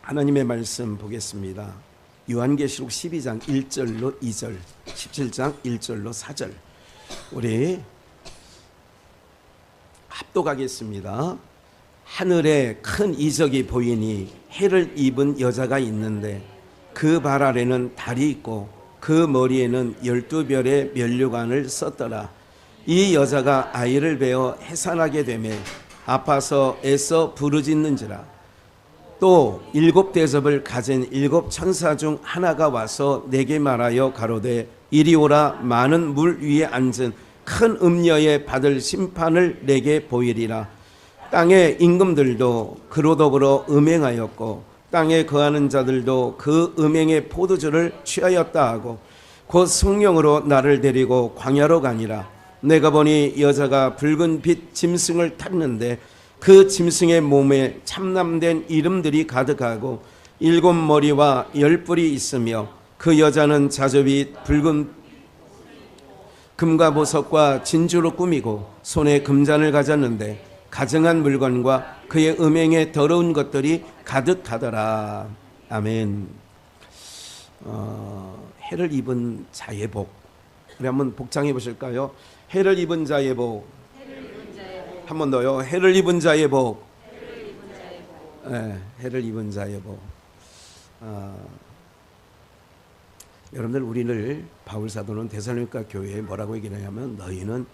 하나님의 말씀 보겠습니다. 요한계시록 12장 1절로 2절, 17장 1절로 4절. 우리 합독하겠습니다. 하늘에 큰 이적이 보이니 해를 입은 여자가 있는데 그 발 아래는 달이 있고 그 머리에는 12별의 면류관을 썼더라. 이 여자가 아이를 베어 해산하게 되매 아파서 애써 부르짖는지라. 또 7 대접을 가진 7 천사 중 하나가 와서 내게 말하여 가로되 이리 오라. 많은 물 위에 앉은 큰 음녀의 받을 심판을 내게 보이리라. 땅의 임금들도 그로 더불어 음행하였고 땅에 거하는 자들도 그 음행의 포도주를 취하였다 하고 곧 성령으로 나를 데리고 광야로 가니라. 내가 보니 여자가 붉은 빛 짐승을 탔는데 그 짐승의 몸에 참남된 이름들이 가득하고 7 머리와 10 뿔이 있으며 그 여자는 자접이 붉은 금과 보석과 진주로 꾸미고 손에 금잔을 가졌는데 가증한 물건과 그의 음행에 더러운 것들이 가득하더라. 아멘. 해를 입은 자의 복. 우리 한번 복창해 보실까요? 해를 입은 자의 복. 한 번 더요. 해를 입은 자의 복. 네, 해를 입은 자의 복. 여러분들, 우리를 바울 사도는 데살로니가 교회에 뭐라고 얘기하냐면 너희는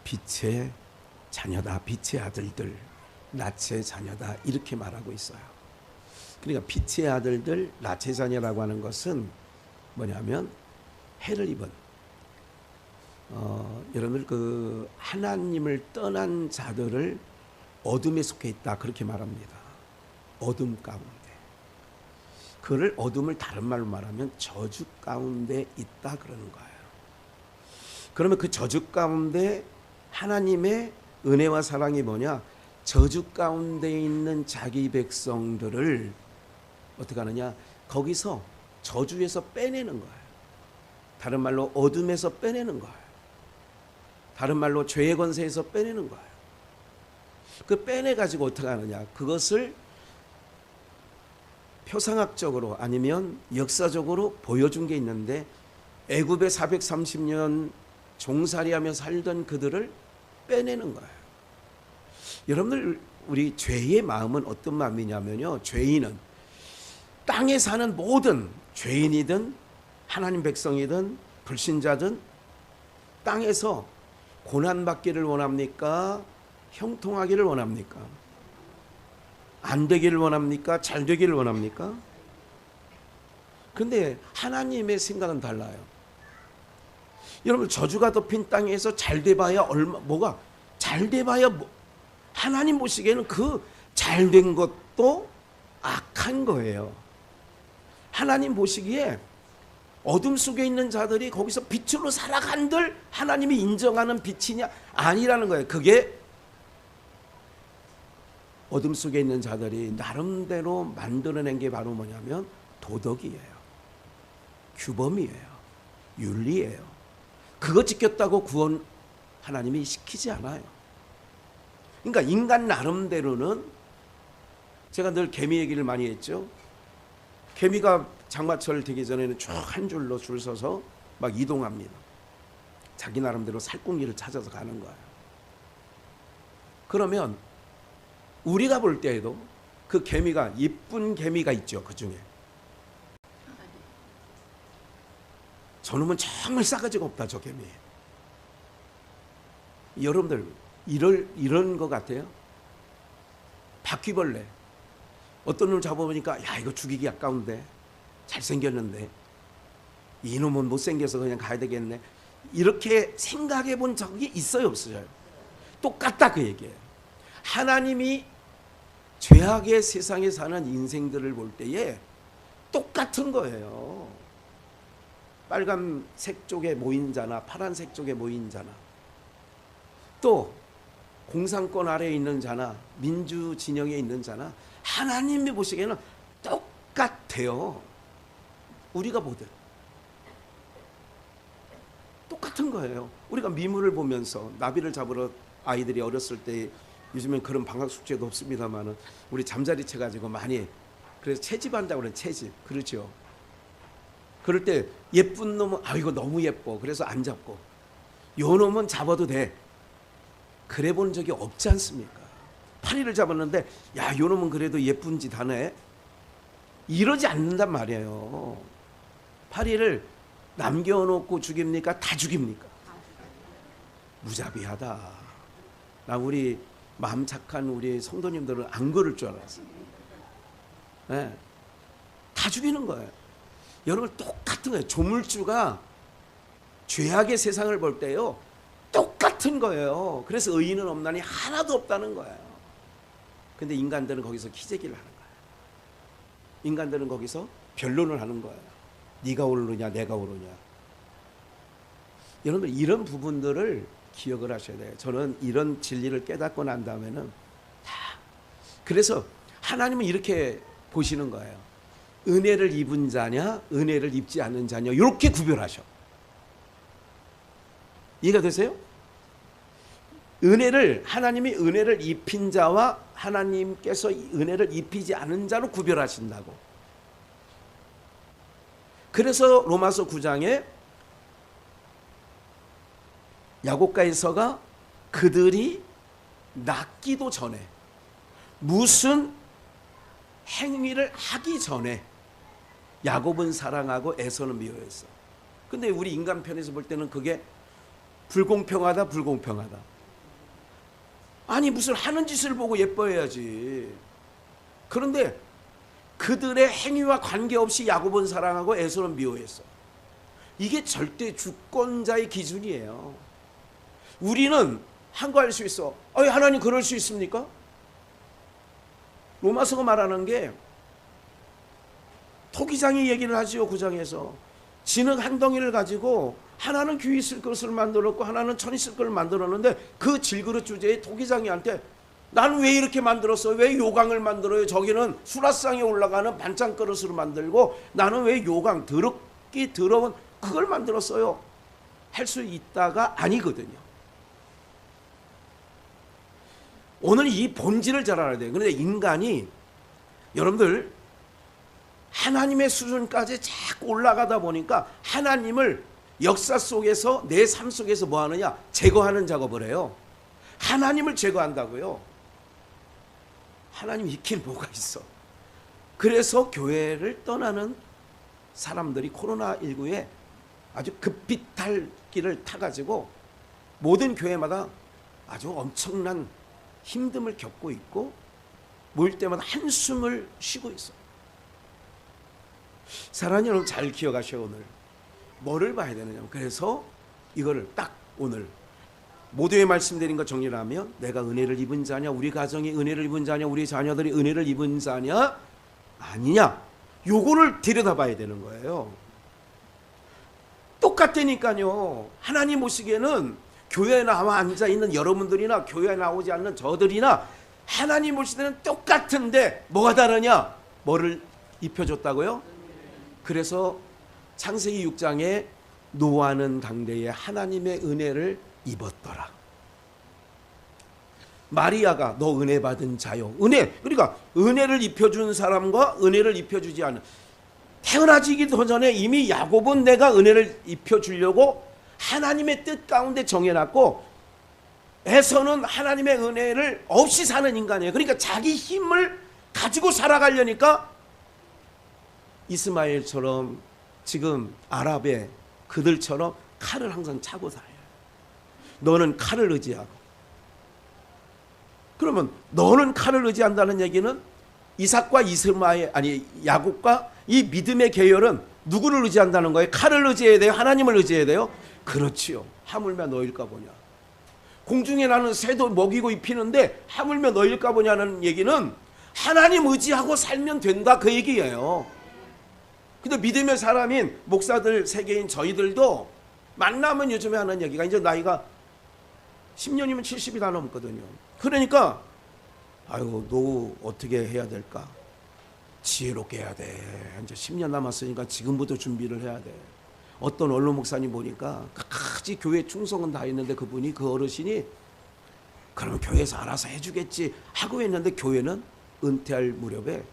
빛의 자녀다, 빛의 아들들, 낯의 자녀다, 이렇게 말하고 있어요. 그러니까 빛의 아들들, 낯의 자녀라고 하는 것은 뭐냐면 해를 입은 여러분들 그 하나님을 떠난 자들을 어둠에 속해 있다, 그렇게 말합니다. 어둠 가운데. 그를 어둠을 다른 말로 말하면 저주 가운데 있다 그러는 거예요. 그러면 그 저주 가운데 하나님의 은혜와 사랑이 뭐냐? 저주 가운데 있는 자기 백성들을 어떻게 하느냐? 거기서 저주에서 빼내는 거예요. 다른 말로 어둠에서 빼내는 거예요. 다른 말로 죄의 권세에서 빼내는 거예요. 그 빼내가지고 어떻게 하느냐? 그것을 표상학적으로 아니면 역사적으로 보여준 게 있는데 애굽에 430년 종살이하며 살던 그들을 빼내는 거예요. 여러분들, 우리 죄의 마음은 어떤 마음이냐면요, 죄인은 땅에 사는 모든 죄인이든 하나님 백성이든 불신자든 땅에서 고난받기를 원합니까? 형통하기를 원합니까? 안 되기를 원합니까? 잘 되기를 원합니까? 그런데 하나님의 생각은 달라요. 여러분, 저주가 덮인 땅에서 잘 돼봐야 뭐가 잘 돼봐야 하나님 보시기에는 그 잘된 것도 악한 거예요. 하나님 보시기에 어둠 속에 있는 자들이 거기서 빛으로 살아간들 하나님이 인정하는 빛이냐? 아니라는 거예요. 그게 어둠 속에 있는 자들이 나름대로 만들어낸 게 바로 뭐냐면 도덕이에요. 규범이에요. 윤리예요. 그거 지켰다고 구원 하나님이 시키지 않아요. 그러니까 인간 나름대로는, 제가 늘 개미 얘기를 많이 했죠. 개미가 장마철 되기 전에는 쭉 한 줄로 줄 서서 막 이동합니다. 자기 나름대로 살궁리를 찾아서 가는 거예요. 그러면 우리가 볼 때에도 그 개미가, 예쁜 개미가 있죠. 그 중에 저놈은 정말 싸가지가 없다, 저 개미. 여러분들, 이런 것 같아요. 바퀴벌레. 어떤 놈을 잡아보니까 야, 이거 죽이기 아까운데, 잘생겼는데 이놈은 못생겨서 그냥 가야 되겠네, 이렇게 생각해 본 적이 있어요, 없어요? 똑같다, 그 얘기예요. 하나님이 죄악의 세상에 사는 인생들을 볼 때에 똑같은 거예요. 빨간색 쪽에 모인 자나 파란색 쪽에 모인 자나 또 공산권 아래에 있는 자나 민주 진영에 있는 자나 하나님이 보시기에는 똑같아요. 우리가 보듯 똑같은 거예요. 우리가 미물을 보면서 나비를 잡으러 아이들이 어렸을 때, 요즘엔 그런 방학 숙제도 없습니다만은 우리 잠자리 쳐 가지고 많이 그래서 채집한다고 그래. 채집. 그렇죠. 그럴 때 예쁜 놈은 이거 너무 예뻐. 그래서 안 잡고 요 놈은 잡아도 돼. 그래 본 적이 없지 않습니까? 파리를 잡았는데 야, 요 놈은 그래도 예쁜 짓 하네. 이러지 않는단 말이에요. 파리를 남겨놓고 죽입니까? 다 죽입니까? 무자비하다. 나 우리 마음 착한 우리 성도님들은 안 그럴 줄 알았어요. 네. 다 죽이는 거예요. 여러분 똑같은 거예요. 조물주가 죄악의 세상을 볼 때요 똑같은 거예요. 그래서 의인은 없나니 하나도 없다는 거예요. 근데 인간들은 거기서 기재기를 하는 거예요. 인간들은 거기서 변론을 하는 거예요. 네가 옳으냐 내가 옳으냐. 여러분 이런 부분들을 기억을 하셔야 돼요. 저는 이런 진리를 깨닫고 난 다음에는 다 그래서 하나님은 이렇게 보시는 거예요. 은혜를 입은 자냐 은혜를 입지 않은 자냐 이렇게 구별하셔. 이해가 되세요? 하나님이 은혜를 입힌 자와 하나님께서 은혜를 입히지 않은 자로 구별하신다고. 그래서 로마서 9장에 야고보서가 그들이 낫기도 전에 무슨 행위를 하기 전에 야곱은 사랑하고 에서는 미워했어. 근데 우리 인간 편에서 볼 때는 그게 불공평하다. 아니 무슨 하는 짓을 보고 예뻐해야지. 그런데 그들의 행위와 관계없이 야곱은 사랑하고 에서는 미워했어. 이게 절대 주권자의 기준이에요. 우리는 한가할 수 있어. 하나님 그럴 수 있습니까? 로마서가 말하는 게 토기장이 얘기를 하지요. 9장에서 진흙 한 덩이를 가지고 하나는 귀 있을 것을 만들었고 하나는 천 있을 것을 만들었는데 그 질그릇 주제에 토기장이한테 나는 왜 이렇게 만들었어? 왜 요강을 만들어요? 저기는 수라상에 올라가는 반찬 그릇으로 만들고 나는 왜 요강 더럽기 더러운 그걸 만들었어요? 할 수 있다가 아니거든요. 오늘 이 본질을 잘 알아야 돼요. 그런데 인간이 여러분들 하나님의 수준까지 자꾸 올라가다 보니까 하나님을 역사 속에서 내 삶 속에서 뭐 하느냐? 제거하는 작업을 해요. 하나님을 제거한다고요. 하나님 있긴 뭐가 있어. 그래서 교회를 떠나는 사람들이 코로나19에 아주 급비탈길을 타가지고 모든 교회마다 아주 엄청난 힘듦을 겪고 있고 모일 때마다 한숨을 쉬고 있어요. 사랑하는 여러분 잘 기억하셔요. 오늘 뭐를 봐야 되느냐. 그래서 이거를 딱 오늘 모두의 말씀드린 것 정리를 하면 내가 은혜를 입은 자냐, 우리 가정이 은혜를 입은 자냐, 우리 자녀들이 은혜를 입은 자냐 아니냐, 요거를 들여다봐야 되는 거예요. 똑같다니까요. 하나님 보시기에는 교회에 나와 앉아있는 여러분들이나 교회에 나오지 않는 저들이나 하나님 보실 때는 똑같은데 뭐가 다르냐? 뭐를 입혀줬다고요? 그래서 창세기 6장에 노아는 당대에 하나님의 은혜를 입었더라. 마리아가 너 은혜 받은 자요. 그러니까 은혜를 입혀준 사람과 은혜를 입혀주지 않은, 태어나지기도 전에 이미 야곱은 내가 은혜를 입혀주려고 하나님의 뜻 가운데 정해놨고, 에서는 하나님의 은혜를 없이 사는 인간이에요. 그러니까 자기 힘을 가지고 살아가려니까 이스마엘처럼 지금 아랍의 그들처럼 칼을 항상 차고 살아요. 너는 칼을 의지하고. 그러면 너는 칼을 의지한다는 얘기는 이삭과 야곱과 이 믿음의 계열은 누구를 의지한다는 거예요? 칼을 의지해야 돼요? 하나님을 의지해야 돼요? 그렇지요. 하물며 너일까 보냐. 공중에 나는 새도 먹이고 입히는데 하물며 너일까 보냐는 얘기는 하나님 의지하고 살면 된다, 그 얘기예요. 근데 믿음의 사람인 목사들, 세계인 저희들도 만나면 요즘에 하는 얘기가, 이제 나이가 10년이면 70이 다 넘거든요. 그러니까 아유, 너 어떻게 해야 될까? 지혜롭게 해야 돼. 이제 10년 남았으니까 지금부터 준비를 해야 돼. 어떤 원로 목사님 보니까 끝까지 교회 충성은 다 했는데 그분이, 그 어르신이 그러면 교회에서 알아서 해주겠지 하고 했는데 교회는 은퇴할 무렵에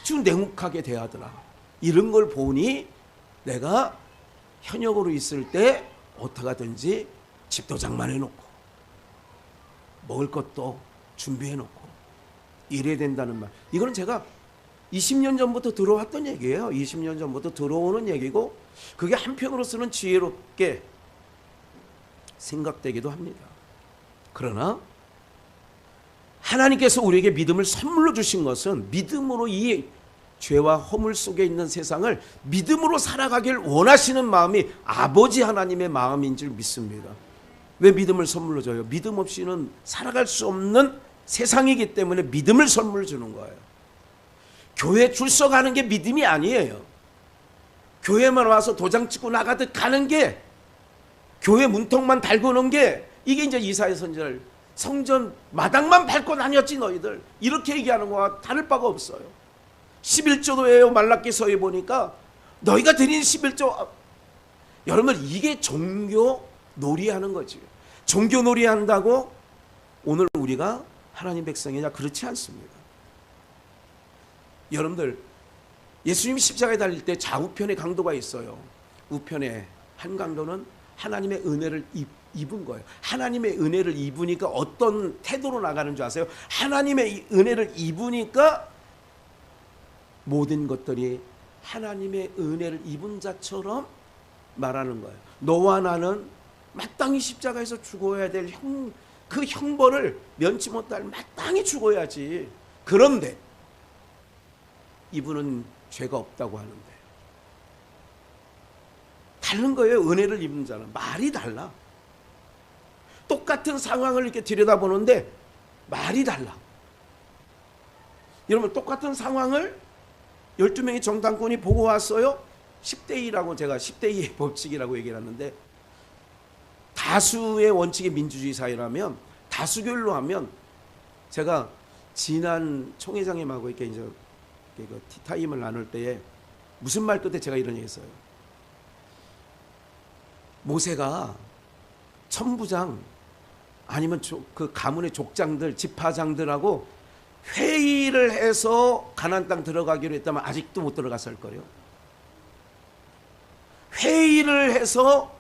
아주 냉혹하게 대하더라. 이런 걸 보니 내가 현역으로 있을 때 어떻게 하든지 집도 장만해놓고 먹을 것도 준비해놓고 이래야 된다는 말. 이거는 제가 20년 전부터 들어왔던 얘기예요. 20년 전부터 들어오는 얘기고 그게 한편으로서는 지혜롭게 생각되기도 합니다. 그러나 하나님께서 우리에게 믿음을 선물로 주신 것은 믿음으로 이 죄와 허물 속에 있는 세상을 믿음으로 살아가길 원하시는 마음이 아버지 하나님의 마음인 줄 믿습니다. 왜 믿음을 선물로 줘요? 믿음 없이는 살아갈 수 없는 세상이기 때문에 믿음을 선물로 주는 거예요. 교회 줄 서가는 게 믿음이 아니에요. 교회만 와서 도장 찍고 나가듯 가는 게, 교회 문턱만 달고 오는 게, 이게 이제 이사야 선지자를 성전 마당만 밟고 다녔지 너희들, 이렇게 얘기하는 거와 다를 바가 없어요. 11조도예요. 말라기서에 보니까 너희가 드린 11조. 여러분, 이게 종교 놀이하는 거지. 종교 놀이한다고 오늘 우리가 하나님 백성이냐? 그렇지 않습니다. 여러분들, 예수님이 십자가에 달릴 때 좌우편에 강도가 있어요. 우편에 한 강도는 하나님의 은혜를 입은 거예요. 하나님의 은혜를 입으니까 어떤 태도로 나가는 줄 아세요? 하나님의 은혜를 입으니까 모든 것들이 하나님의 은혜를 입은 자처럼 말하는 거예요. 너와 나는 마땅히 십자가에서 죽어야 될 그 형벌을 면치 못할 마땅히 죽어야지. 그런데 이분은 죄가 없다고 하는데, 다른 거예요. 은혜를 입은 자는 말이 달라. 똑같은 상황을 이렇게 들여다보는데 말이 달라. 여러분, 똑같은 상황을 12명의 정탐꾼이 보고 왔어요. 10대 2라고, 제가 10대 2의 법칙이라고 얘기를 하는데, 다수의 원칙이 민주주의 사회라면, 다수결로 하면, 제가 지난 총회장님하고 이렇게 이제 티타임을 나눌 때에 무슨 말 끝에 제가 이런 얘기 했어요. 모세가 천부장 아니면 그 가문의 족장들, 지파장들하고 회의를 해서 가나안 땅 들어가기로 했다면 아직도 못 들어갔을 거예요. 회의를 해서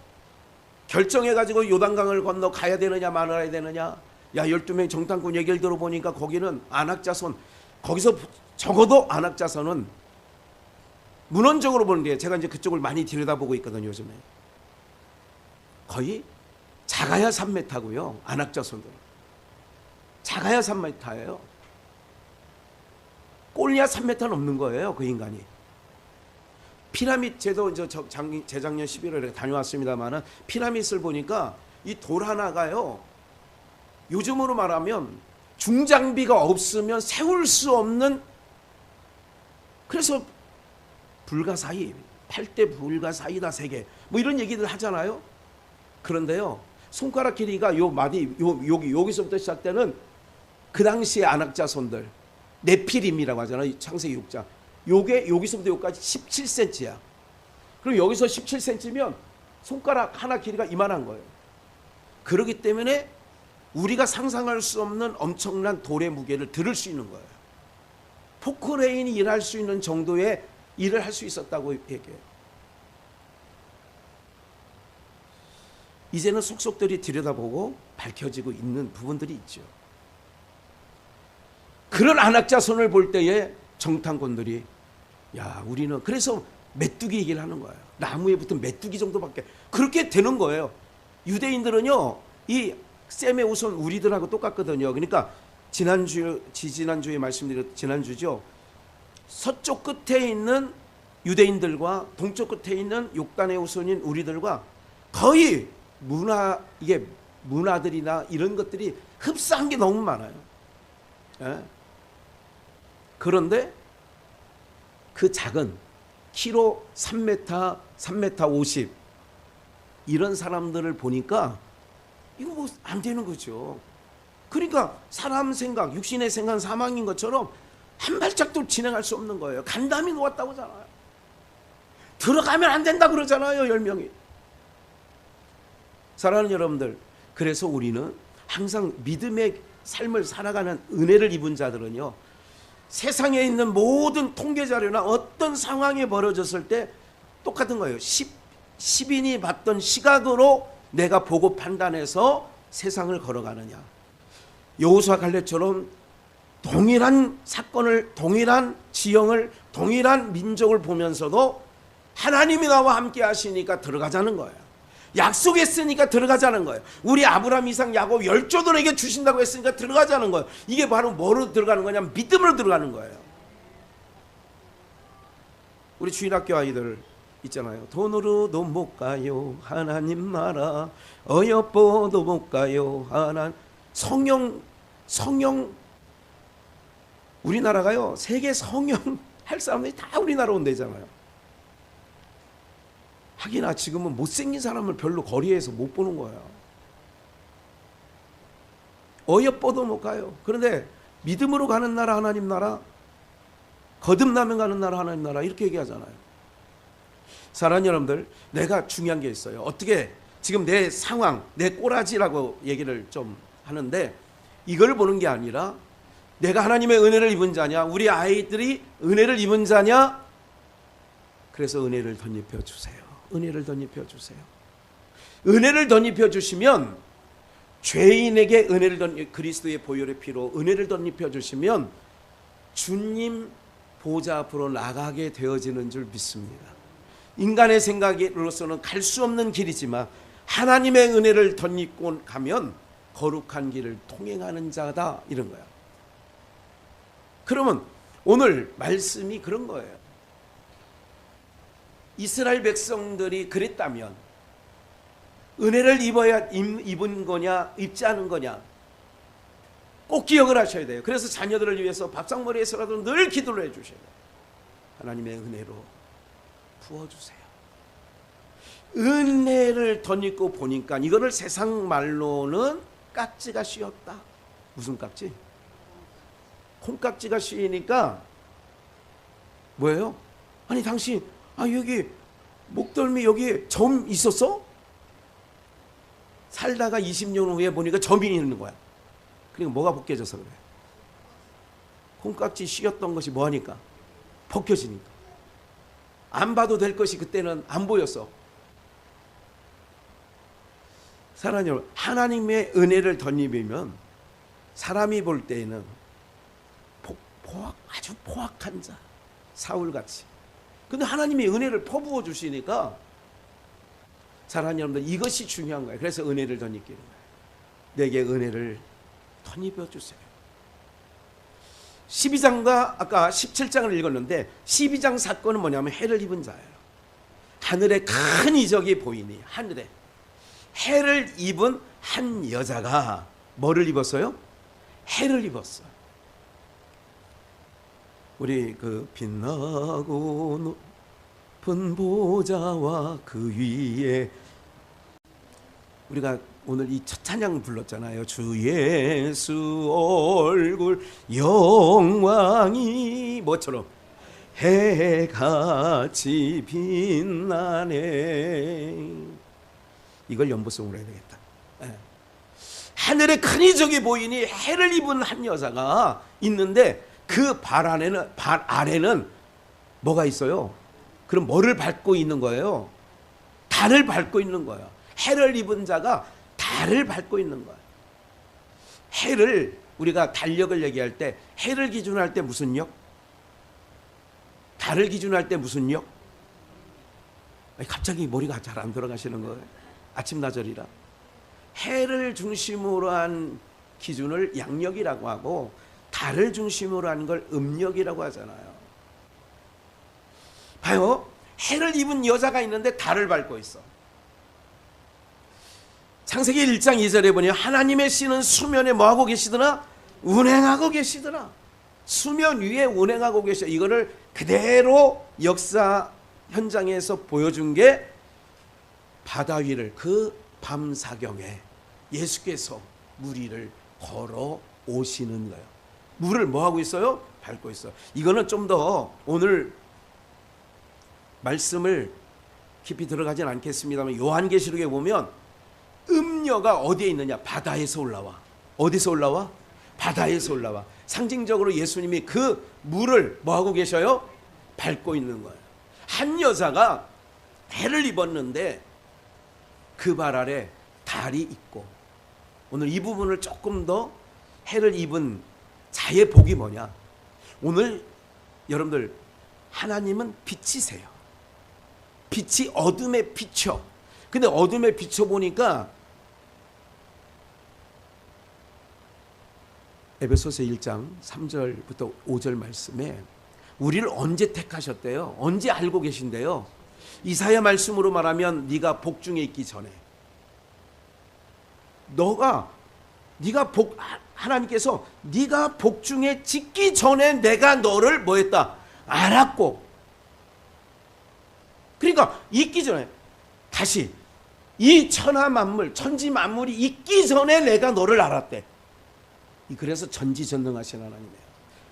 결정해가지고 요단강을 건너 가야 되느냐 말아야 되느냐. 야, 12명의 정탐꾼 얘기를 들어보니까 거기는 안악자손, 거기서 적어도 안악자손은 문헌적으로 보는데, 제가 이제 그쪽을 많이 들여다보고 있거든요 요즘에. 거의 작아야 3m고요. 안악자손들은 작아야 3m예요. 꼴리야 3m 넘는 거예요 그 인간이. 피라밋, 제도 이제 재작년 11월에 다녀왔습니다만은, 피라밋을 보니까 이 돌 하나가요, 요즘으로 말하면 중장비가 없으면 세울 수 없는, 그래서 불가사의, 8대 불가사의다 세계, 뭐 이런 얘기들 하잖아요. 그런데요, 손가락 길이가 요 마디 여기서부터 시작되는 그 당시의 안악자손들, 네피림이라고 하잖아요. 창세기 6장. 요게 여기서부터 여기까지 17cm야. 그럼 여기서 17cm면 손가락 하나 길이가 이만한 거예요. 그렇기 때문에 우리가 상상할 수 없는 엄청난 돌의 무게를 들을 수 있는 거예요. 포크레인이 일할 수 있는 정도의 일을 할 수 있었다고 얘기해요. 이제는 속속들이 들여다보고 밝혀지고 있는 부분들이 있죠. 그런 안악자손을 볼 때에 정탐꾼들이, 야, 우리는, 그래서 메뚜기 얘기를 하는 거예요. 나무에 붙은 메뚜기 정도밖에, 그렇게 되는 거예요. 유대인들은요, 이 셈의 우선 우리들하고 똑같거든요. 그러니까 지난주에 말씀드렸, 지난주죠, 서쪽 끝에 있는 유대인들과 동쪽 끝에 있는 욕단의 후손인 우리들과 거의 이게 문화들이나 이런 것들이 흡사한 게 너무 많아요. 예? 그런데 그 작은 키로 3m, 3m 50 이런 사람들을 보니까 이거 뭐 안 되는 거죠. 그러니까 사람 생각, 육신의 생각은 사망인 것처럼 한 발짝도 진행할 수 없는 거예요. 간담이 놓았다고 하잖아요. 들어가면 안 된다 그러잖아요, 10명이. 사랑하는 여러분들, 그래서 우리는 항상 믿음의 삶을 살아가는 은혜를 입은 자들은요, 세상에 있는 모든 통계 자료나 어떤 상황이 벌어졌을 때 똑같은 거예요. 10인이 봤던 시각으로 내가 보고 판단해서 세상을 걸어가느냐. 여호수아 갈렙처럼 동일한 사건을, 동일한 지형을, 동일한 민족을 보면서도 하나님이 나와 함께 하시니까 들어가자는 거예요. 약속했으니까 들어가자는 거예요. 우리 아브라함, 이삭, 야곱 10조들에게 주신다고 했으니까 들어가자는 거예요. 이게 바로 뭐로 들어가는 거냐면 믿음으로 들어가는 거예요. 우리 주일학교 아이들 있잖아요. 돈으로도 못 가요 하나님 나라, 어여뻐도 못 가요 하나님. 성령 우리나라가요, 세계 성령 할 사람들이 다 우리나라 온대잖아요. 하기나 지금은 못생긴 사람을 별로 거리에서 못 보는 거예요. 어여뻐도 못 가요. 그런데 믿음으로 가는 나라 하나님 나라, 거듭나면 가는 나라 하나님 나라, 이렇게 얘기하잖아요. 사랑하는 여러분들, 내가 중요한 게 있어요. 어떻게 지금 내 상황, 내 꼬라지라고 얘기를 좀 하는데, 이걸 보는 게 아니라 내가 하나님의 은혜를 입은 자냐, 우리 아이들이 은혜를 입은 자냐. 그래서 은혜를 덧입혀 주세요. 은혜를 덧입혀 주세요. 은혜를 덧입혀 주시면, 죄인에게 은혜를 그리스도의 보혈의 피로 은혜를 덧입혀 주시면 주님 보좌 앞으로 나가게 되어지는 줄 믿습니다. 인간의 생각으로서는 갈 수 없는 길이지만 하나님의 은혜를 덧입고 가면 거룩한 길을 통행하는 자다, 이런 거야. 그러면 오늘 말씀이 그런 거예요. 이스라엘 백성들이 그랬다면 은혜를 입은 거냐, 입지 않은 거냐, 꼭 기억을 하셔야 돼요. 그래서 자녀들을 위해서 밥상머리에서라도 늘 기도를 해주셔야 돼요. 하나님의 은혜로 부어주세요. 은혜를 덧입고 보니까 이거를 세상 말로는 깍지가 씌었다. 무슨 깍지? 콩깍지가 씌이니까 뭐예요? 아니 당신, 여기 목덜미 여기 점 있었어? 살다가 20년 후에 보니까 점이 있는 거야. 그러니까 뭐가 벗겨져서 그래? 콩깍지 씌었던 것이 뭐하니까? 벗겨지니까. 안 봐도 될 것이 그때는 안 보였어. 사랑하는 여러분, 하나님의 은혜를 덧입으면 사람이 볼 때에는 아주 포악한 자, 사울같이. 근데 하나님이 은혜를 퍼부어 주시니까, 사랑하는 여러분들, 이것이 중요한 거예요. 그래서 은혜를 덧입기는 거예요. 내게 은혜를 덧입어 주세요. 12장과 아까 17장을 읽었는데 12장 사건은 뭐냐면 해를 입은 자예요. 하늘에 큰 이적이 보이니, 하늘에 해를 입은 한 여자가 뭐를 입었어요? 해를 입었어요. 우리 그 빛나고 높은 보좌와 그 위에, 우리가 오늘 이 첫 찬양 불렀잖아요. 주 예수 얼굴 영광이 뭐처럼 해같이 빛나네. 이걸 연보성으로 해야 되겠다. 하늘에 큰 이적이 보이니 해를 입은 한 여자가 있는데 그 발 아래는 뭐가 있어요? 그럼 뭐를 밟고 있는 거예요? 달을 밟고 있는 거예요. 해를 입은 자가 달을 밟고 있는 거예요. 해를, 우리가 달력을 얘기할 때 해를 기준할 때 무슨 역? 달을 기준할 때 무슨 역? 갑자기 머리가 잘 안 돌아가시는 거예요. 아침 나절이라. 해를 중심으로 한 기준을 양력이라고 하고, 달을 중심으로 한 걸 음력이라고 하잖아요. 봐요. 해를 입은 여자가 있는데 달을 밟고 있어. 창세기 1장 2절에 보니 하나님의 씨는 수면에 뭐하고 계시더라? 운행하고 계시더라. 수면 위에 운행하고 계셔. 이거를 그대로 역사 현장에서 보여준 게 바다 위를 그 밤사경에 예수께서 물 위를 걸어 오시는 거예요. 물을 뭐하고 있어요? 밟고 있어요. 이거는 좀 더 오늘 말씀을 깊이 들어가진 않겠습니다만, 요한계시록에 보면 음녀가 어디에 있느냐? 바다에서 올라와. 어디서 올라와? 바다에서 올라와. 상징적으로 예수님이 그 물을 뭐하고 계셔요? 밟고 있는 거예요. 한 여자가 해를 입었는데 그 발 아래 달이 있고, 오늘 이 부분을 조금 더, 해를 입은 자의 복이 뭐냐, 오늘 여러분들 하나님은 빛이세요. 빛이 어둠에 비춰. 근데 어둠에 비춰보니까 에베소서 1장 3절부터 5절 말씀에 우리를 언제 택하셨대요? 언제 알고 계신대요? 이사야 말씀으로 말하면 네가 복중에 있기 전에, 하나님께서 네가 복중에 짓기 전에 내가 너를 뭐했다? 알았고, 그러니까 있기 전에, 다시 이 천하 만물, 천지 만물이 있기 전에 내가 너를 알았대. 그래서 전지전능하신 하나님이에요.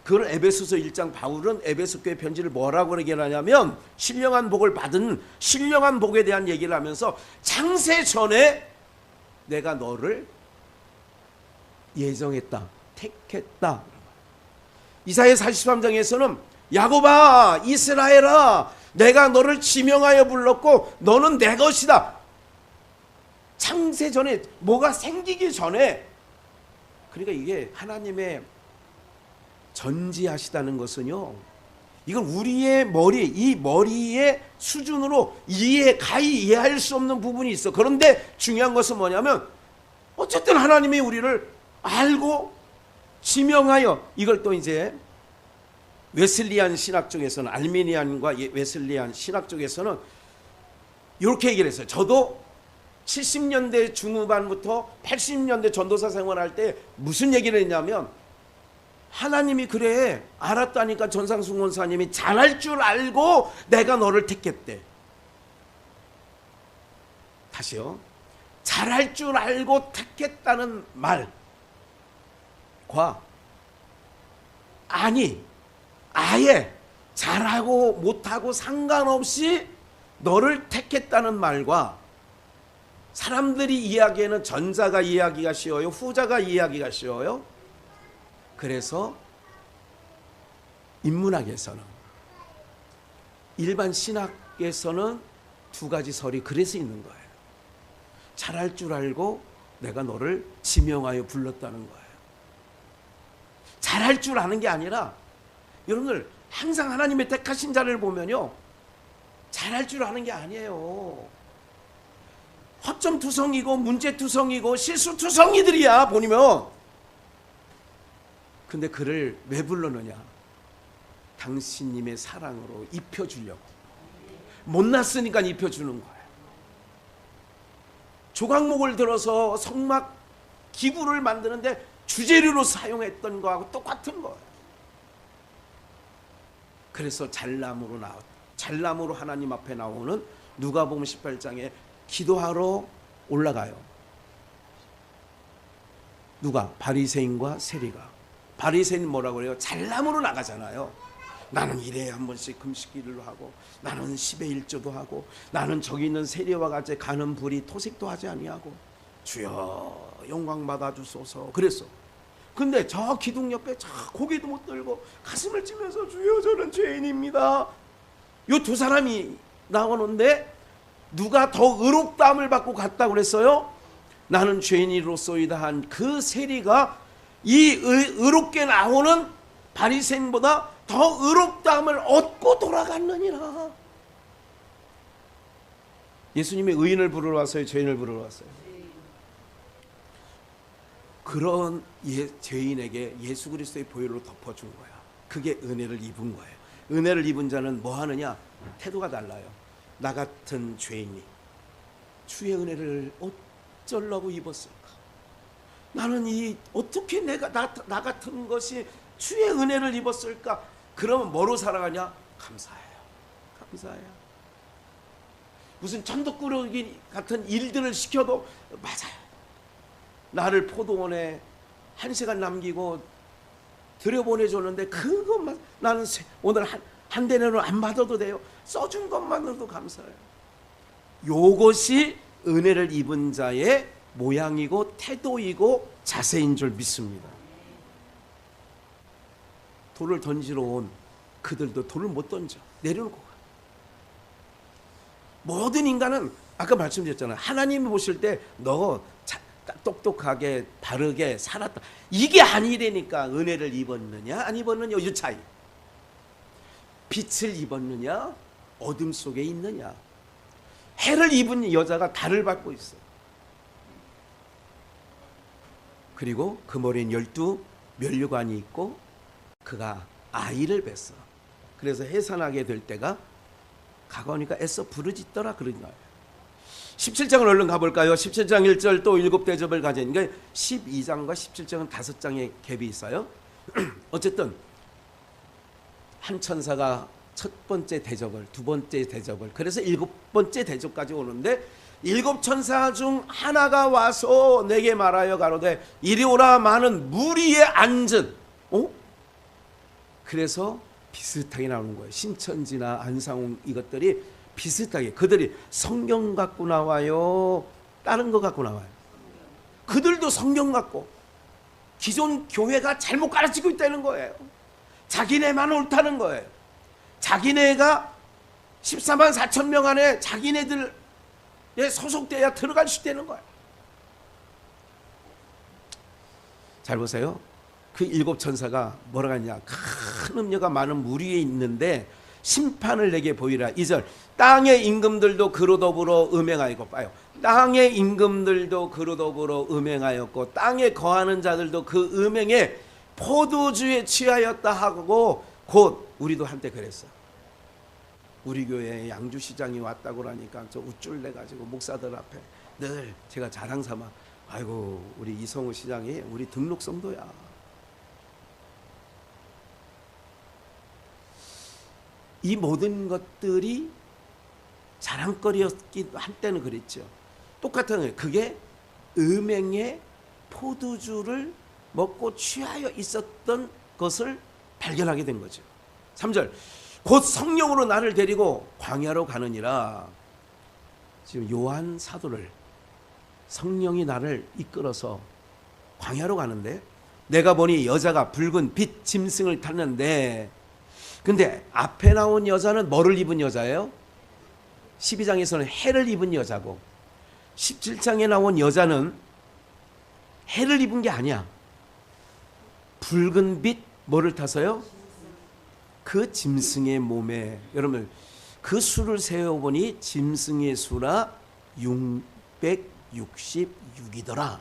그걸 에베소서 1장 바울은 에베소 교회 편지를 뭐라고 얘기하냐면, 신령한 복을 받은 신령한 복에 대한 얘기를 하면서 창세 전에 내가 너를 예정했다, 택했다. 이사야 43장에서는 야곱아, 이스라엘아, 내가 너를 지명하여 불렀고 너는 내 것이다. 창세 전에, 뭐가 생기기 전에. 그러니까 이게 하나님의 전지하시다는 것은요, 이건 우리의 이 머리의 수준으로 가히 이해할 수 없는 부분이 있어. 그런데 중요한 것은 뭐냐면, 어쨌든 하나님이 우리를 알고 지명하여, 이걸 또 이제 웨슬리안 신학 쪽에서는, 알미니안과 웨슬리안 신학 쪽에서는 이렇게 얘기를 했어요. 저도 70년대 중후반부터 80년대 전도사 생활할 때 무슨 얘기를 했냐면, 하나님이 그래, 알았다니까 전상순 권사님이 잘할 줄 알고 내가 너를 택했대. 다시요. 잘할 줄 알고 택했다는 말과, 아니, 아예 잘하고 못하고 상관없이 너를 택했다는 말과, 사람들이 이야기하는 전자가 이해하기가 쉬워요? 후자가 이해하기가 쉬워요? 그래서 인문학에서는, 일반 신학에서는 두 가지 설이 그래서 있는 거예요. 잘할 줄 알고 내가 너를 지명하여 불렀다는 거예요. 잘할 줄 아는 게 아니라, 여러분들 항상 하나님의 택하신 자를 보면요, 잘할 줄 아는 게 아니에요. 허점투성이고 문제투성이고 실수투성이들이야 보면. 근데 그를 왜 불렀느냐? 당신님의 사랑으로 입혀주려고. 못났으니까 입혀주는 거예요. 조각목을 들어서 성막 기구를 만드는데 주재료로 사용했던 거하고 똑같은 거예요. 그래서 잘나무로 하나님 앞에 나오는 누가복음 18장에 기도하러 올라가요. 누가? 바리새인과 세리가. 바리새인 뭐라고 그래요? 잘나무로 나가잖아요. 나는 1회에 한 번씩 금식기를 하고, 나는 10의 1조도 하고, 나는 저기 있는 세리와 같이 가는 불이 토색도 하지 아니하고, 주여 영광 받아 주소서 그랬어. 근데 저 기둥 옆에 고개도 못 들고 가슴을 찌면서 주여 저는 죄인입니다. 이 두 사람이 나오는데, 누가 더 의롭다함을 받고 갔다고 그랬어요? 나는 죄인이로소이다 한 그 세리가 이 의롭게 나오는 바리새인보다 더 의롭다함을 얻고 돌아갔느니라. 예수님이 의인을 부르러 왔어요? 죄인을 부르러 왔어요? 그런 죄인에게 예수 그리스도의 보혈로 덮어준 거야. 그게 은혜를 입은 거예요. 은혜를 입은 자는 뭐 하느냐? 태도가 달라요. 나 같은 죄인이 주의 은혜를 어쩌려고 입었을까? 나는 어떻게 나 같은 것이 주의 은혜를 입었을까? 그러면 뭐로 살아가냐? 감사해요. 감사해요. 무슨 천덕꾸러기 같은 일들을 시켜도 맞아요. 나를 포도원에 1시간 남기고 들여보내줬는데 그것만 나는 오늘 한 대는 안 받아도 돼요. 써준 것만으로도 감사해요. 요것이 은혜를 입은 자의 모양이고 태도이고 자세인 줄 믿습니다. 돌을 던지러 온 그들도 돌을 못 던져. 내려놓고 가. 모든 인간은 아까 말씀드렸잖아요. 하나님이 보실 때 너 똑똑하게 바르게 살았다. 이게 아니라니까. 은혜를 입었느냐 안 입었느냐 이 차이. 빛을 입었느냐 어둠 속에 있느냐. 해를 입은 여자가 달을 밟고 있어. 그리고 그 머리엔 12 면류관이 있고 그가 아이를 뱄어. 그래서 해산하게 될 때가 가까우니까 애써 부르짖더라 그런 거예요. 17장을 얼른 가볼까요? 17장 1절 또 7대접을 가진. 그러니까 12장과 17장은 5장의 갭이 있어요. 어쨌든 한 천사가 첫 번째 대접을, 두 번째 대접을, 그래서 7번째 대접까지 오는데 7천사 중 하나가 와서 내게 말하여 가로되 이리 오라. 많은 무리에 앉은. 그래서 비슷하게 나오는 거예요. 신천지나 안상홍 이것들이 비슷하게 그들이 성경 갖고 나와요, 다른 거 갖고 나와요. 그들도 성경 갖고 기존 교회가 잘못 가르치고 있다는 거예요. 자기네만 옳다는 거예요. 자기네가 14만 4천 명 안에 자기네들에 소속돼야 들어갈 수 있다는 거예요. 잘 보세요. 그 7천사가 뭐라고 하냐. 큰 음녀가 많은 무리에 있는데 심판을 내게 보이라. 2절 땅의 임금들도 그로 더불어 음행하였고, 봐요. 땅의 임금들도 그로 더불어 음행하였고 땅에 거하는 자들도 그 음행에 포도주에 취하였다 하고 곧 우리도 한때 그랬어. 우리 교회에 양주시장이 왔다고 그러니까 저 우쭐 내가지고 목사들 앞에 늘 제가 자랑삼아 아이고 우리 이성우 시장이 우리 등록 성도야. 이 모든 것들이 자랑거리였기 한때는 그랬죠. 똑같은 거예요. 그게 음행의 포도주를 먹고 취하여 있었던 것을 발견하게 된 거죠. 3절 곧 성령으로 나를 데리고 광야로 가느니라. 지금 요한 사도를 성령이 나를 이끌어서 광야로 가는데 내가 보니 여자가 붉은 빛 짐승을 탔는데 근데 앞에 나온 여자는 뭐를 입은 여자예요? 12장에서는 해를 입은 여자고 17장에 나온 여자는 해를 입은 게 아니야. 붉은 빛 뭐를 타서요? 그 짐승의 몸에. 여러분 그 수를 세어보니 짐승의 수라 666이더라.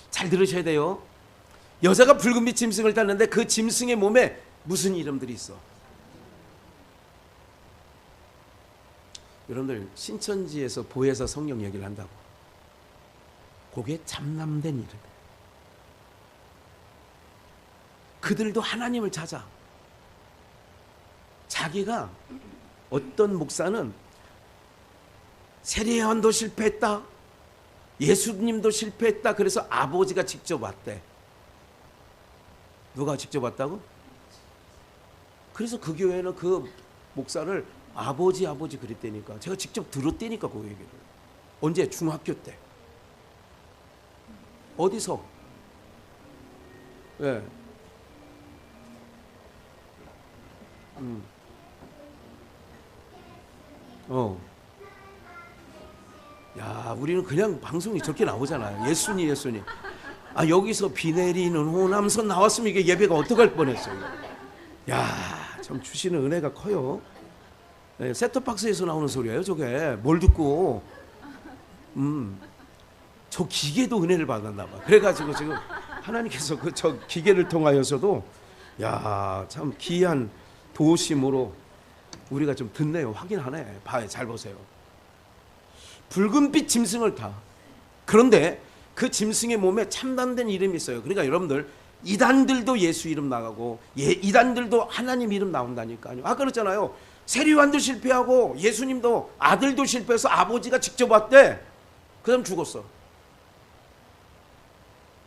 잘 들으셔야 돼요. 여자가 붉은 빛 짐승을 탔는데 그 짐승의 몸에 무슨 이름들이 있어? 여러분들 신천지에서 보혜사 성령 얘기를 한다고 그게 참남된 이름. 그들도 하나님을 찾아. 자기가 어떤 목사는 세례요한도 실패했다, 예수님도 실패했다. 그래서 아버지가 직접 왔대. 누가 직접 왔다고? 그래서 그 교회는 그 목사를 아버지 그랬다니까. 제가 직접 들었다니까 그 얘기를. 언제? 중학교 때. 어디서? 예. 야, 우리는 그냥 방송이 저렇게 나오잖아요. 예수님. 아, 여기서 비 내리는 호남선 나왔으면 이게 예배가 어떡할 뻔했어요. 야, 참 주시는 은혜가 커요. 네, 셋톱박스에서 나오는 소리예요, 저게. 뭘 듣고. 저 기계도 은혜를 받았나 봐. 그래가지고 지금 하나님께서 그 저 기계를 통하여서도 야, 참 귀한 도심으로 우리가 좀 듣네요. 확인하네. 봐요. 잘 보세요. 붉은빛 짐승을 타. 그런데 그 짐승의 몸에 참단된 이름이 있어요. 그러니까 여러분들 이단들도 예수 이름 나가고 이단들도 하나님 이름 나온다니까요. 아까 그랬잖아요. 세례요한도 실패하고 예수님도 아들도 실패해서 아버지가 직접 왔대. 그 다음 죽었어.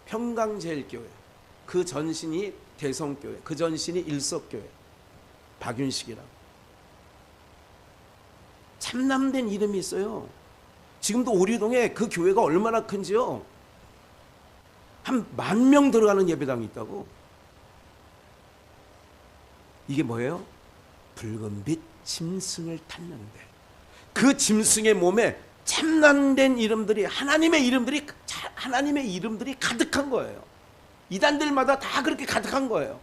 평강제일교회, 그 전신이 대성교회, 그 전신이 일석교회, 박윤식이라고. 참남된 이름이 있어요. 지금도 오리동에 그 교회가 얼마나 큰지요. 한 10,000명 들어가는 예배당이 있다고. 이게 뭐예요? 붉은빛 짐승을 탔는데 그 짐승의 몸에 참난된 이름들이 하나님의 이름들이 가득한 거예요. 이단들마다 다 그렇게 가득한 거예요.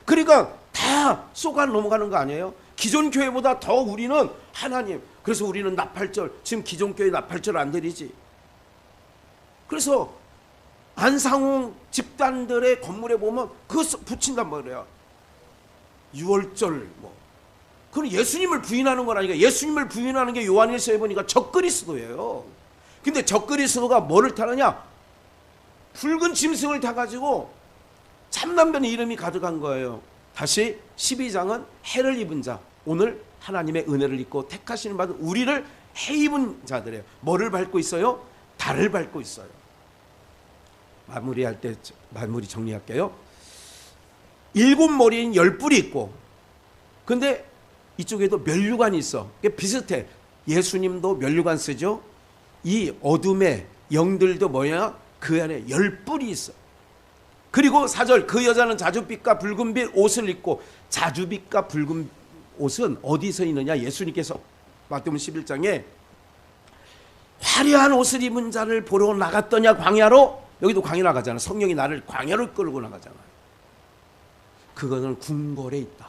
그러니까 다 쏘가 넘어가는 거 아니에요? 기존 교회보다 더 우리는 하나님, 그래서 우리는 나팔절, 지금 기존 교회 나팔절 안 드리지. 그래서 안상홍 집단들의 건물에 보면 그거 붙인단 말이에요. 6월절 뭐. 그건 예수님을 부인하는 건 아니니까. 예수님을 부인하는 게 요한일서에 보니까 적그리스도예요. 근데 적그리스도가 뭐를 타느냐? 붉은 짐승을 타가지고 참남변의 이름이 가득한 거예요. 다시 12장은 해를 입은 자, 오늘 하나님의 은혜를 입고 택하시는 받은 우리를 해 입은 자들이에요. 뭐를 밟고 있어요? 달을 밟고 있어요. 마무리할 때 마무리 정리할게요. 7머리인 10뿔이 있고, 근데 이쪽에도 면류관이 있어. 그게 비슷해. 예수님도 면류관 쓰죠. 이 어둠의 영들도 뭐냐? 그 안에 10뿔이 있어. 그리고 4절, 그 여자는 자줏빛과 붉은빛 옷을 입고, 자줏빛과 붉은 옷은 어디서 있느냐? 예수님께서 마태복음 11장에 화려한 옷을 입은 자를 보러 나갔더냐 광야로. 여기도 광야 나가잖아. 성령이 나를 광야로 끌고 나가잖아. 그거는 궁궐에 있다.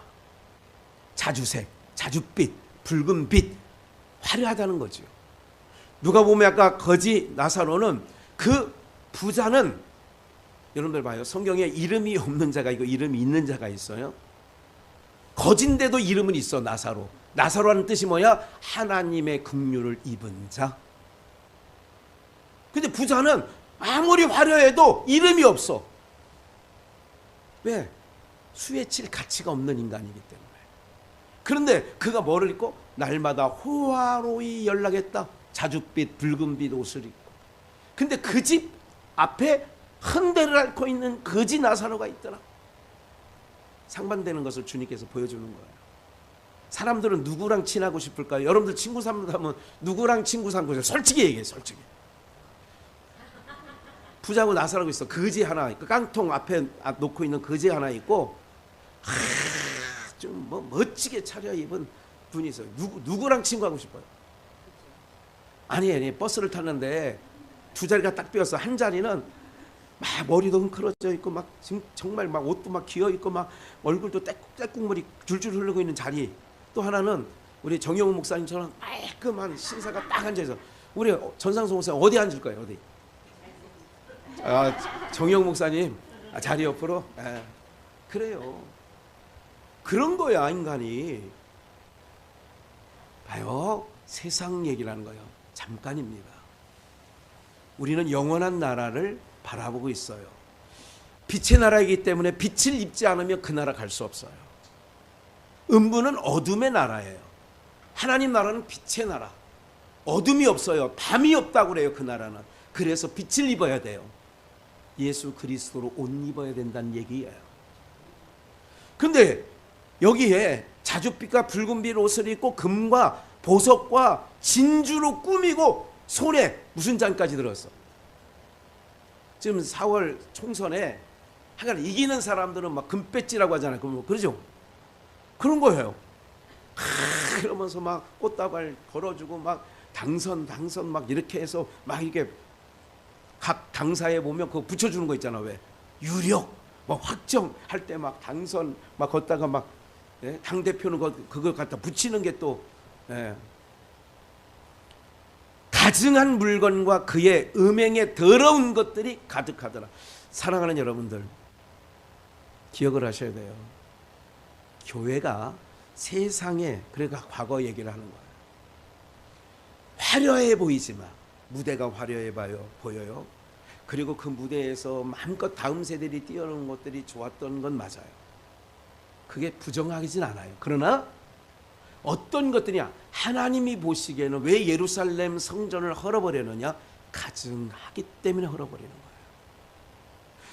자주색, 자줏빛, 붉은빛, 화려하다는 거죠. 누가 보면 아까 거지 나사로는 그 부자는, 여러분들 봐요. 성경에 이름이 없는 자가 있고 이름이 있는 자가 있어요. 거진데도 이름은 있어. 나사로. 나사로라는 뜻이 뭐야? 하나님의 긍휼을 입은 자. 근데 부자는 아무리 화려해도 이름이 없어. 왜? 수에 칠 가치가 없는 인간이기 때문에. 그런데 그가 뭐를 입고? 날마다 호화로이 연락했다. 자줏빛 붉은빛 옷을 입고. 근데 그 집 앞에 흔대를 앓고 있는 거지 나사로가 있더라. 상반되는 것을 주님께서 보여주는 거예요. 사람들은 누구랑 친하고 싶을까요? 여러분들 친구 삼다면 누구랑 친구 삼고 싶어요? 솔직히 얘기해. 솔직히. 부자고 나사로가 있어. 거지 하나, 그 깡통 앞에 놓고 있는 거지 하나 있고, 좀 뭐 멋지게 차려입은 분이 있어요. 누구랑 친구하고 싶어요? 아니, 버스를 탔는데 두 자리가 딱 비었어. 한 자리는 막 머리도 흥크러져 있고 막 정말 막 옷도 막 기어 있고 막 얼굴도 떼국떼국물이 줄줄 흐르고 있는 자리. 또 하나는 우리 정영훈 목사님처럼 깔끔한 신사가 딱 앉아 있어. 우리 전상수 목사님 어디 앉을 거예요? 어디? 정영 목사님 자리 옆으로. 그래요. 그런 거야 인간이. 봐요. 세상 얘기라는 거예요. 잠깐입니다. 우리는 영원한 나라를 바라보고 있어요. 빛의 나라이기 때문에 빛을 입지 않으면 그 나라 갈 수 없어요. 음부는 어둠의 나라예요. 하나님 나라는 빛의 나라. 어둠이 없어요. 밤이 없다고 그래요. 그 나라는. 그래서 빛을 입어야 돼요. 예수 그리스도로 옷 입어야 된다는 얘기예요. 근데 여기에 자줏빛과 붉은빛 옷을 입고 금과 보석과 진주로 꾸미고 손에 무슨 잔까지 들었어. 지금 4월 총선에 하여간 이기는 사람들은 막 금배지라고 하잖아요. 그러죠? 그런 거예요. 그러면서 막 꽃다발 걸어주고 막 당선 막 이렇게 해서 막 이렇게 각 당사에 보면 그거 붙여주는 거 있잖아. 왜? 유력 막 확정할 때 막 당선 막 걷다가 막 당 대표는 그걸 갖다 붙이는 게 또 가증한 물건과 그의 음행에 더러운 것들이 가득하더라. 사랑하는 여러분들, 기억을 하셔야 돼요. 교회가 세상에, 그러니까 과거 얘기를 하는 거예요. 화려해 보이지만 무대가 화려해 보여요. 그리고 그 무대에서 마음껏 다음 세대들이 뛰어노는 것들이 좋았던 건 맞아요. 그게 부정하진 않아요. 그러나 어떤 것들이냐, 하나님이 보시기에는 왜 예루살렘 성전을 헐어버리느냐? 가증하기 때문에 헐어버리는 거예요.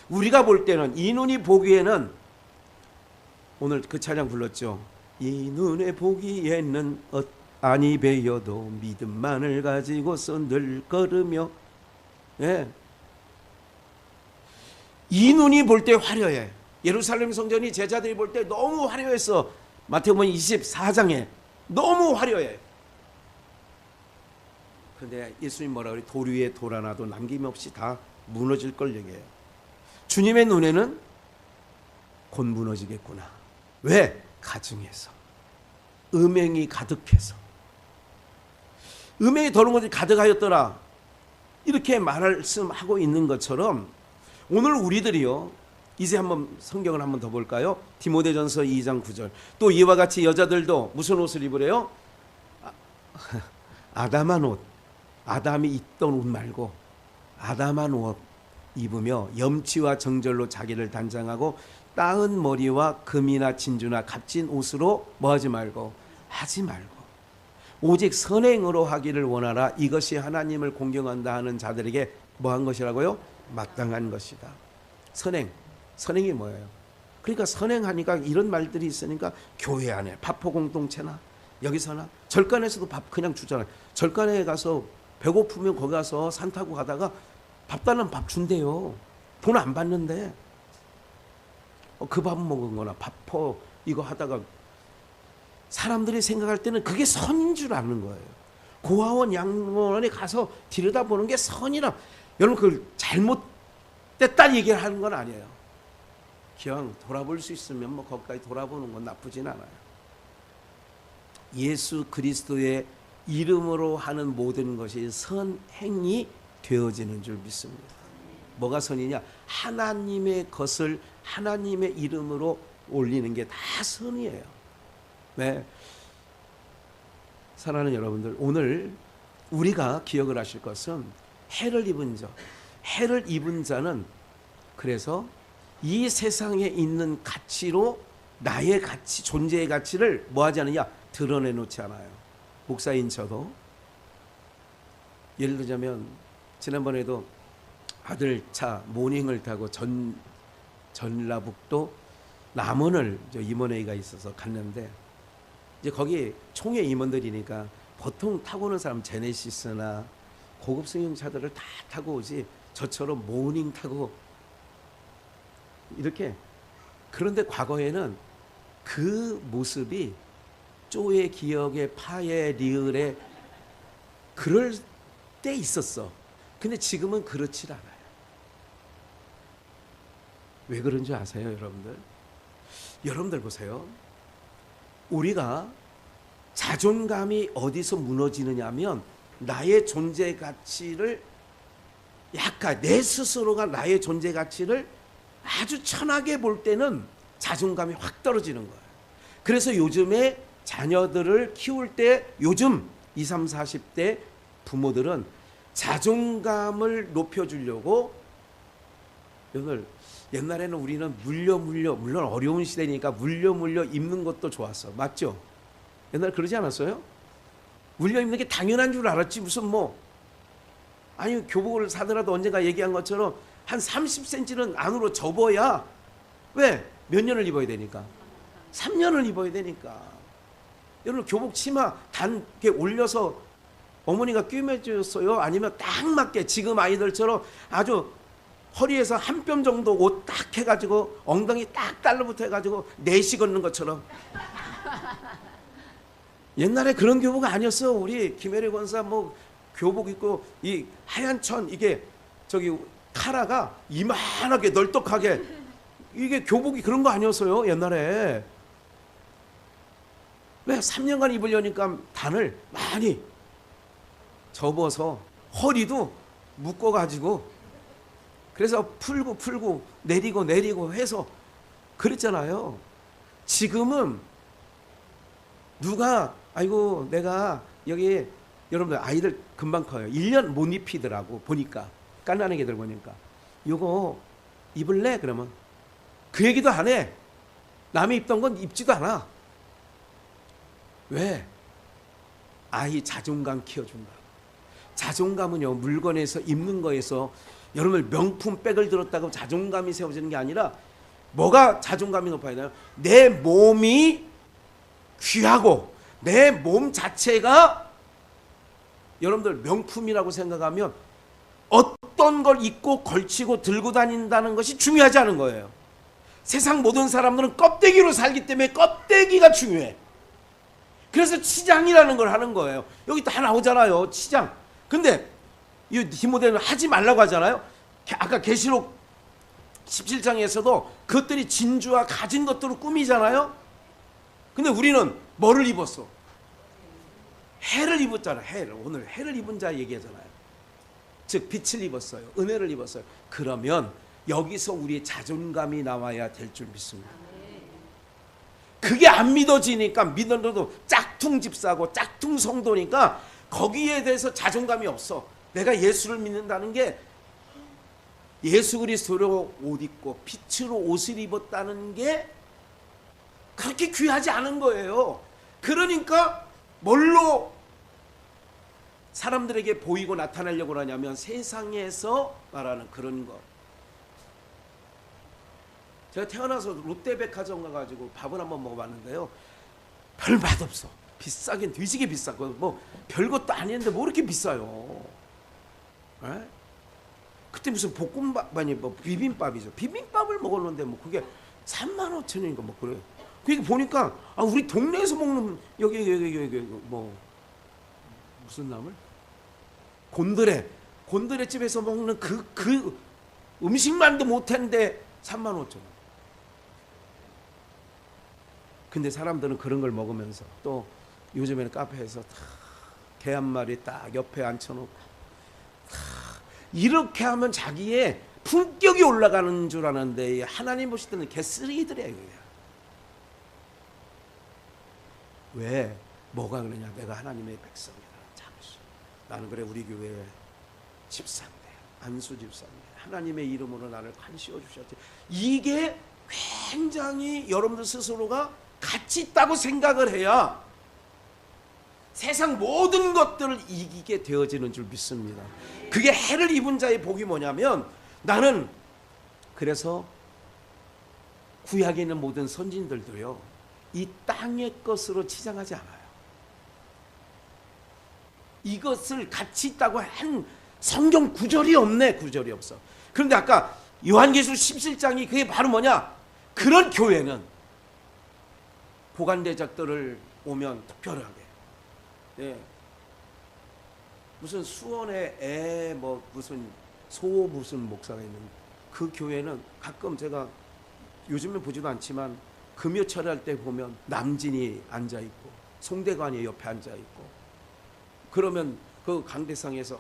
우리가 볼 때는, 이 눈이 보기에는, 오늘 그 찬양 불렀죠. 이 눈에 보기에는 아니 베여도 믿음만을 가지고서 늘 걸으며. 이 눈이 볼 때 화려해. 예루살렘 성전이 제자들이 볼 때 너무 화려했어. 마태복음 24장에 너무 화려해. 근데 예수님 뭐라 그래? 돌 위에 돌 하나도 남김없이 다 무너질 걸 얘기해요. 주님의 눈에는 곧 무너지겠구나. 왜? 가증해서, 음행이 가득해서. 음행이 더러운 것이 가득하였더라, 이렇게 말씀하고 있는 것처럼 오늘 우리들이요, 이제 한번 성경을 한번 더 볼까요? 디모데전서 2장 9절. 또 이와 같이 여자들도 무슨 옷을 입으래요? 아담한 옷, 아담이 입던 옷 말고 아담한 옷 입으며 염치와 정절로 자기를 단장하고 따은 머리와 금이나 진주나 값진 옷으로 뭐 하지 말고 오직 선행으로 하기를 원하라. 이것이 하나님을 공경한다 하는 자들에게 뭐한 것이라고요? 마땅한 것이다. 선행이 뭐예요? 그러니까 선행하니까 이런 말들이 있으니까 교회 안에 밥포 공동체나 여기서나 절간에서도 밥 그냥 주잖아요. 절간에 가서 배고프면 거기 가서 산 타고 가다가 밥 달라면 밥 준대요. 돈 안 받는데 그 밥 먹은 거나 밥포 이거 하다가 사람들이 생각할 때는 그게 선인 줄 아는 거예요. 고아원 양원에 가서 들여다보는 게 선이라. 여러분 그걸 잘못됐다 얘기를 하는 건 아니에요. 기왕 돌아볼 수 있으면 뭐 거기까지 돌아보는 건 나쁘진 않아요. 예수 그리스도의 이름으로 하는 모든 것이 선행이 되어지는 줄 믿습니다. 뭐가 선이냐? 하나님의 것을 하나님의 이름으로 올리는 게 다 선이에요. 네. 사랑하는 여러분들, 오늘 우리가 기억을 하실 것은 해를 입은 자는 그래서 이 세상에 있는 가치로 나의 가치, 존재의 가치를 뭐 하지 않느냐? 드러내놓지 않아요. 목사인 저도 예를 들자면 지난번에도 아들 차 모닝을 타고 전라북도 남원을 임원회의가 있어서 갔는데 이제 거기 총회 임원들이니까 보통 타고 오는 사람 제네시스나 고급 승용차들을 다 타고 오지 저처럼 모닝 타고 이렇게. 그런데 과거에는 그 모습이 쪼의 기억에 파에 리을에 그럴 때 있었어. 근데 지금은 그렇지 않아요. 왜 그런 줄 아세요, 여러분들? 여러분들 보세요. 우리가 자존감이 어디서 무너지느냐 하면 나의 존재 가치를 약간 내 스스로가 나의 존재 가치를 아주 천하게 볼 때는 자존감이 확 떨어지는 거예요. 그래서 요즘에 자녀들을 키울 때 요즘 20, 30, 40대 부모들은 자존감을 높여주려고 여러분들 옛날에는 우리는 물론 어려운 시대니까 물려 입는 것도 좋았어. 맞죠? 옛날 그러지 않았어요? 물려 입는 게 당연한 줄 알았지. 무슨 아니 교복을 사더라도 언젠가 얘기한 것처럼 한 30cm는 안으로 접어야 왜? 몇 년을 입어야 되니까? 3년을 입어야 되니까. 여러분 교복 치마 단게 올려서 어머니가 꿰매줬어요? 아니면 딱 맞게 지금 아이들처럼 아주 허리에서 한 뼘 정도 옷 딱 해가지고 엉덩이 딱 달라붙어 해가지고 내시 걷는 것처럼. 옛날에 그런 교복 아니었어. 우리 김혜리 권사 교복 입고 이 하얀 천 이게 카라가 이만하게 널떡하게 이게 교복이 그런 거 아니었어요. 옛날에. 왜? 3년간 입으려니까 단을 많이 접어서 허리도 묶어가지고 그래서 풀고 내리고 해서 그랬잖아요. 지금은 누가 아이고 내가 여기 여러분들 아이들 금방 커요. 1년 못 입히더라고. 보니까 깐난한 애들 보니까 요거 입을래? 그러면 그 얘기도 안 해. 남이 입던 건 입지도 않아. 왜? 아이 자존감 키워준다. 자존감은요 물건에서 입는 거에서 여러분 명품 백을 들었다고 자존감이 세워지는 게 아니라 뭐가 자존감이 높아야 되나요? 내 몸이 귀하고 내 몸 자체가 여러분들 명품이라고 생각하면 어떤 걸 입고 걸치고 들고 다닌다는 것이 중요하지 않은 거예요. 세상 모든 사람들은 껍데기로 살기 때문에 껍데기가 중요해. 그래서 치장이라는 걸 하는 거예요. 여기 다 나오잖아요. 치장. 근데 이 디모데는 하지 말라고 하잖아요. 아까 계시록 17장에서도 그것들이 진주와 가진 것들을 꾸미잖아요. 근데 우리는 뭐를 입었어? 해를 입었잖아. 해를. 오늘 해를 입은 자 얘기하잖아요. 즉 빛을 입었어요. 은혜를 입었어요. 그러면 여기서 우리의 자존감이 나와야 될 줄 믿습니다. 그게 안 믿어지니까 믿어도 짝퉁 집사고 짝퉁 성도니까 거기에 대해서 자존감이 없어. 내가 예수를 믿는다는 게 예수 그리스도로 옷 입고 빛으로 옷을 입었다는 게 그렇게 귀하지 않은 거예요. 그러니까 뭘로 사람들에게 보이고 나타나려고 하냐면 세상에서 말하는 그런 거. 제가 태어나서 롯데백화점 가가지고 밥을 한번 먹어봤는데요. 별 맛없어. 비싸긴 뒤지게 비싸고 뭐 별것도 아닌데 뭐 이렇게 비싸요. 에? 그때 무슨 볶음밥 아니 뭐 비빔밥이죠. 비빔밥을 먹었는데 뭐 그게 35,000원인가 뭐 그래요. 그게 보니까 아 우리 동네에서 먹는 여기 뭐 무슨 나물? 곤드레 집에서 먹는 그 음식만도 못했는데 35,000원. 근데 사람들은 그런 걸 먹으면서 또 요즘에는 카페에서 개 한 마리 딱 옆에 앉혀놓고 이렇게 하면 자기의 품격이 올라가는 줄 아는데 하나님 보실 때는 개쓰레기들이에요. 왜? 뭐가 그러냐? 내가 하나님의 백성이다. 나는 그래 우리 교회 집사인데 안수 집사인데 하나님의 이름으로 나를 간시워 주셨지. 이게 굉장히 여러분들 스스로가 가치 있다고 생각을 해야 세상 모든 것들을 이기게 되어지는 줄 믿습니다. 그게 해를 입은 자의 복이 뭐냐면 나는 그래서 구약에 있는 모든 선진들도요 이 땅의 것으로 치장하지 않아요. 이것을 가치 있다고 한 성경 구절이 없네. 구절이 없어. 그런데 아까 요한계시록 17장이 그게 바로 뭐냐? 그런 교회는 보관대작들을 오면 특별하게 무슨 수원에 뭐 무슨 무슨 목사가 있는 그 교회는 가끔 제가 요즘에 보지도 않지만 금요 철회할 때 보면 남진이 앉아있고 송대관이 옆에 앉아있고 그러면 그 강대상에서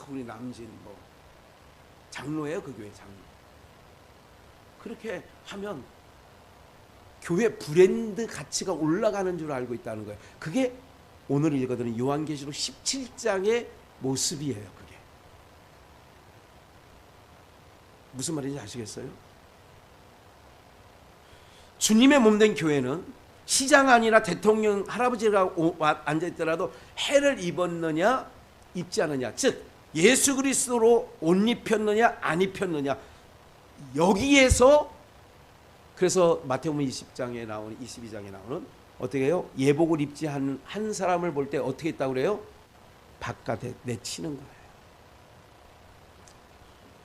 우리 남진 뭐 장로예요. 그 교회 장로. 그렇게 하면 교회 브랜드 가치가 올라가는 줄 알고 있다는 거예요. 그게 오늘 읽어드린 요한계시록 17장의 모습이에요. 그게 무슨 말인지 아시겠어요? 주님의 몸된 교회는 시장 아니라 대통령 할아버지가 앉아있더라도 해를 입었느냐 입지 않느냐, 즉 예수 그리스도로 옷 입혔느냐 안 입혔느냐, 여기에서 그래서 마태복음 20장에 나오는 22장에 나오는 어떻게 해요? 예복을 입지 한 사람을 볼 때 어떻게 했다고 그래요? 바깥에 내치는 거예요.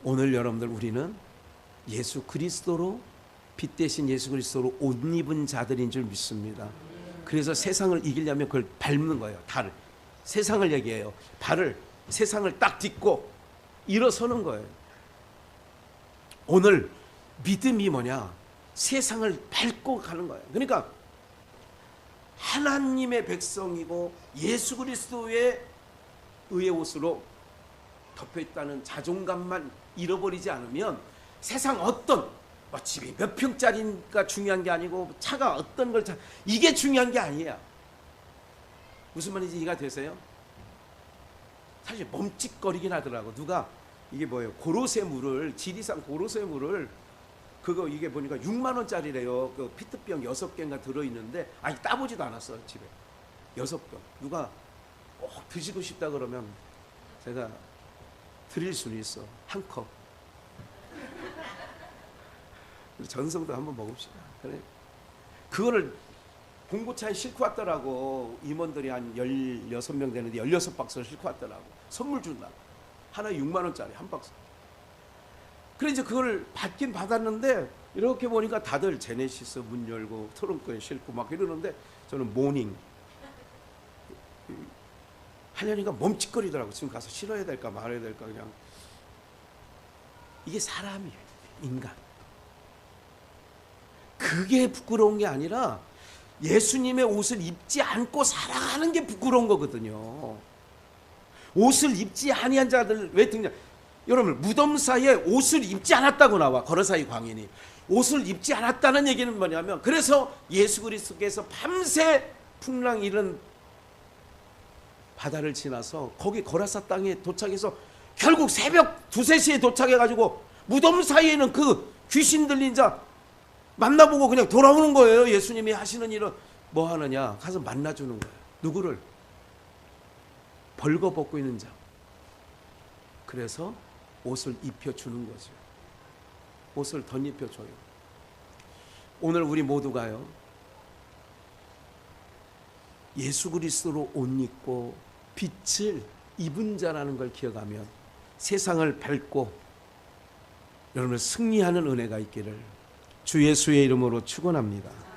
오늘 여러분들 우리는 예수 그리스도로 빛 대신 예수 그리스도로 옷 입은 자들인 줄 믿습니다. 그래서 세상을 이기려면 그걸 밟는 거예요. 달을. 세상을 얘기해요. 발을 세상을 딱 딛고 일어서는 거예요. 오늘 믿음이 뭐냐? 세상을 밟고 가는 거예요. 그러니까 하나님의 백성이고 예수 그리스도의 의의 옷으로 덮여있다는 자존감만 잃어버리지 않으면 세상 어떤 집이 몇 평짜리가 중요한 게 아니고 차가 어떤 걸 이게 중요한 게 아니야. 무슨 말인지 이해가 되세요? 사실 멈칫거리긴 하더라고. 누가 이게 뭐예요? 고로쇠물을 지리산 고로쇠물을 그거 이게 보니까 6만 원짜리래요. 그 피트병 6개인가 들어있는데 아직 따보지도 않았어 집에. 6병. 누가 꼭 드시고 싶다 그러면 제가 드릴 수는 있어. 한 컵. 전성도 한번 먹읍시다. 그래. 그거를 봉고차에 싣고 왔더라고. 임원들이 한 16명 되는데 16박스를 싣고 왔더라고. 선물 준다. 하나에 6만 원짜리 한 박스. 그래 이제 그걸 받긴 받았는데 이렇게 보니까 다들 제네시스 문 열고 트렁크에 싣고 막 이러는데 저는 모닝 하려니까 멈칫거리더라고. 지금 가서 실어야 될까 말아야 될까. 그냥 이게 사람이에요. 인간. 그게 부끄러운 게 아니라 예수님의 옷을 입지 않고 살아가는 게 부끄러운 거거든요. 옷을 입지 아니한 자들 왜 등장? 여러분 무덤 사이에 옷을 입지 않았다고 나와. 거러사의 광인이 옷을 입지 않았다는 얘기는 뭐냐면, 그래서 예수 그리스도께서 밤새 풍랑 일은 바다를 지나서 거기 거라사 땅에 도착해서 결국 새벽 2, 3시에 도착해가지고 무덤 사이에는 그 귀신 들린 자 만나보고 그냥 돌아오는 거예요. 예수님이 하시는 일은 뭐 하느냐? 가서 만나주는 거예요. 누구를? 벌거벗고 있는 자. 그래서 옷을 입혀주는 거죠. 옷을 덧입혀줘요. 오늘 우리 모두가요, 예수 그리스도로 옷 입고 빛을 입은 자라는 걸 기억하면 세상을 밝고 여러분을 승리하는 은혜가 있기를 주 예수의 이름으로 축원합니다.